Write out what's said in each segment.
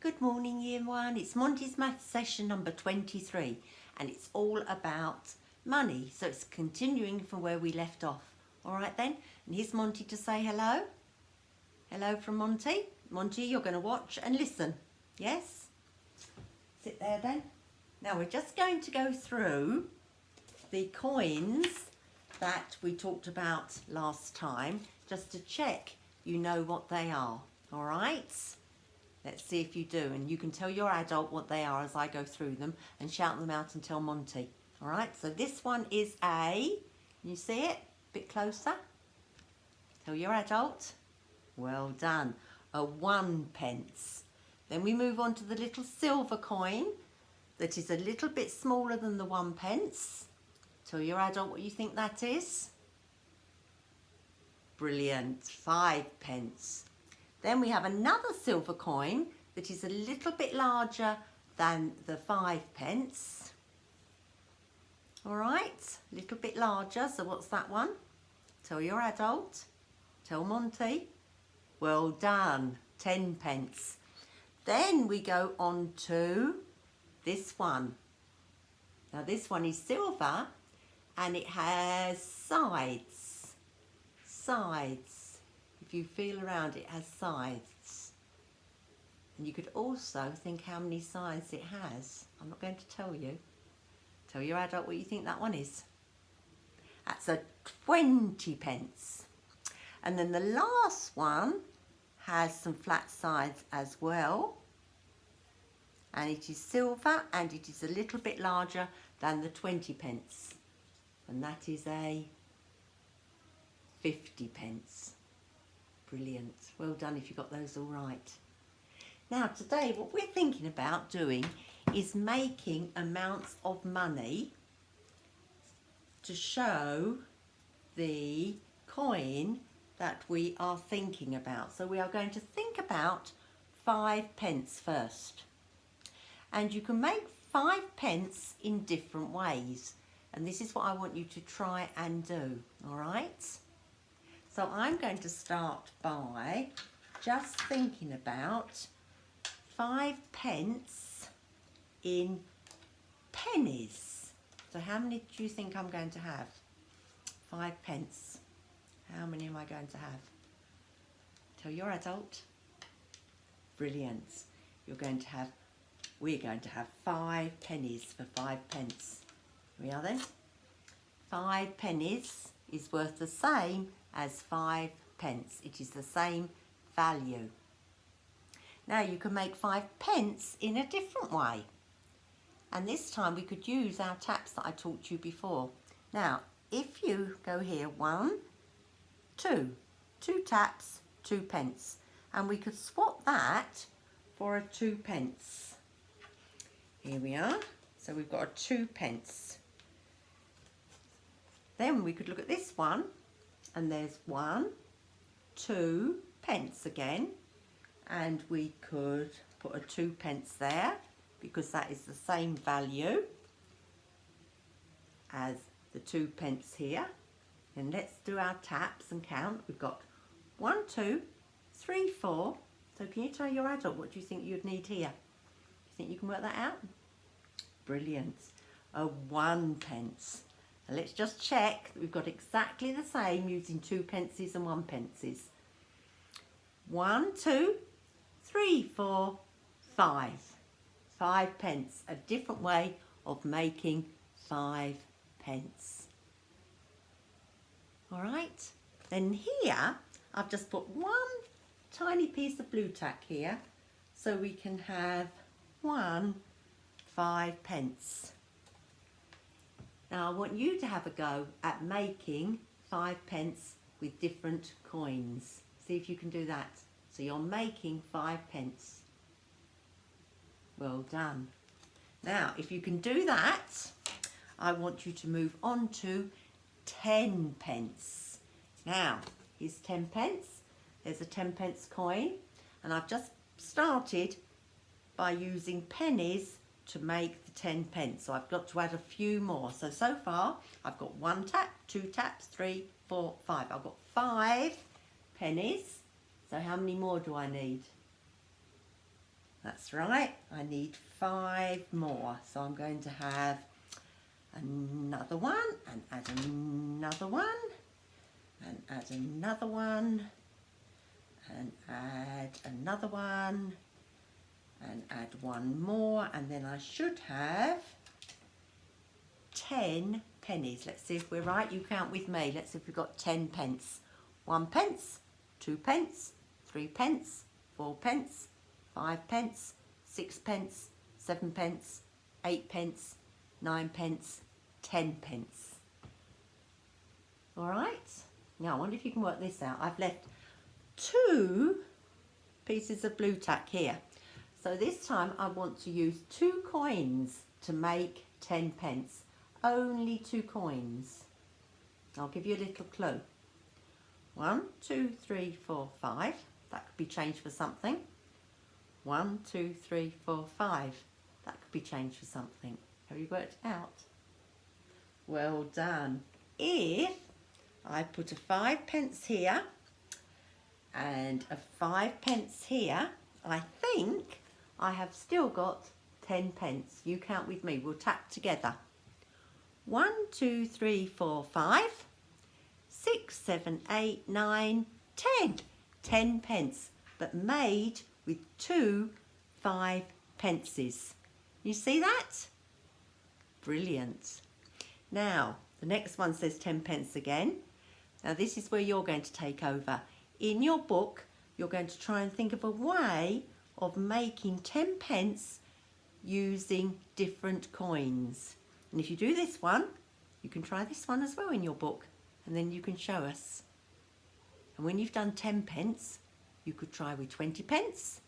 Good morning, Year 1. It's Monty's Maths session number 23 and it's all about money. So it's continuing from where we left off. All right then. And here's Monty to say hello. Hello from Monty. Monty, you're going to watch and listen. Yes? Sit there then. Now we're just going to go through the coins that we talked about last time just to check you know what they are. All right? Let's see if you do, and you can tell your adult what they are as I go through them and shout them out and tell Monty. All right, so this one is a, can you see it? A bit closer. Tell your adult. Well done. A 1 pence. Then we move on to the little silver coin that is a little bit smaller than the 1 pence. Tell your adult what you think that is. Brilliant. 5 pence. Then we have another silver coin that is a little bit larger than the 5 pence. All right, a little bit larger. So what's that one? Tell your adult. Tell Monty. Well done. 10 pence. Then we go on to this one. Now this one is silver and it has sides. Sides. If you feel around, it has sides. And you could also think how many sides it has. I'm not going to tell you. Tell your adult what you think that one is. That's a 20 pence. And then the last one has some flat sides as well. And it is silver and it is a little bit larger than the 20 pence. And that is a 50 pence. Brilliant. Well done if you got those all right. Now today what we're thinking about doing is making amounts of money to show the coin that we are thinking about. So we are going to think about 5 pence first. And you can make 5 pence in different ways. And this is what I want you to try and do. All right? So I'm going to start by just thinking about 5 pence in pennies. So how many do you think I'm going to have? 5 pence. How many am I going to have? Tell your adult. Brilliant. We're going to have 5 pennies for 5 pence. Here we are then. 5 pennies is worth the same as 5 pence. It is the same value. Now you can make 5 pence in a different way. And this time we could use our taps that I taught you before. Now, if you go here, 1, 2, 2 taps, 2 pence. And we could swap that for a 2 pence. Here we are. So we've got a 2 pence. Then we could look at this one. And there's 1, 2 pence again. And we could put a 2 pence there because that is the same value as the 2 pence here. And let's do our taps and count. We've got 1, 2, 3, 4. So can you tell your adult what do you think you'd need here? Do you think you can work that out? Brilliant. A 1 pence. Now let's just check that we've got exactly the same using 2 pences and 1 pences. 1, 2, 3, 4, 5. 5 pence. A different way of making 5 pence. All right. Then here I've just put 1 tiny piece of blue tack here so we can have 1 5 pence. Now I want you to have a go at making 5 pence with different coins. See if you can do that. So you're making 5 pence. Well done. Now if you can do that, I want you to move on to 10 pence. Now here's 10 pence. There's a 10 pence coin and I've just started by using pennies to make the 10 pence. So I've got to add a few more. So far I've got 1 tap, 2 taps, 3, 4, 5. I've got 5 pennies. So how many more do I need? That's right, I need 5 more. So I'm going to have another one, and add another one, and add another one, and add another one, and add one more, and then I should have 10 pennies. Let's see if we're right. You count with me. Let's see if we've got 10 pence. 1 pence, 2 pence, 3 pence, 4 pence, 5 pence, 6 pence, 7 pence, 8 pence, 9 pence, 10 pence. All right. Now I wonder if you can work this out. I've left 2 pieces of blue tack here. So this time I want to use 2 coins to make 10 pence. Only 2 coins. I'll give you a little clue. 1, 2, 3, 4, 5. That could be changed for something. 1, 2, 3, 4, 5. That could be changed for something. Have you worked it out? Well done. If I put a 5 pence here and a 5 pence here, I think I have still got 10 pence. You count with me. We'll tap together. 1, 2, 3, 4, 5, 6, 7, 8, 9, 10. 10 pence, but made with 2 5 pences. You see that? Brilliant. Now, the next one says 10 pence again. Now this is where you're going to take over. In your book, you're going to try and think of a way of making 10 pence using different coins. And if you do this one, you can try this one as well in your book, and then you can show us. And when you've done 10 pence, you could try with 20 pence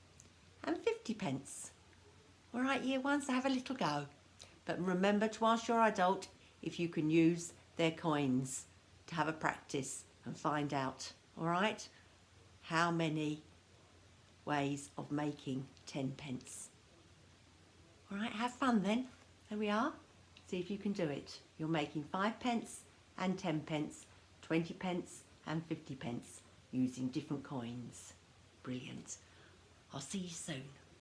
and 50 pence. All right, year ones, so have a little go. But remember to ask your adult if you can use their coins to have a practice and find out, all right, how many ways of making 10 pence. All right, have fun then. There we are. See if you can do it. You're making 5 pence and 10 pence, 20 pence and 50 pence using different coins. Brilliant. I'll see you soon.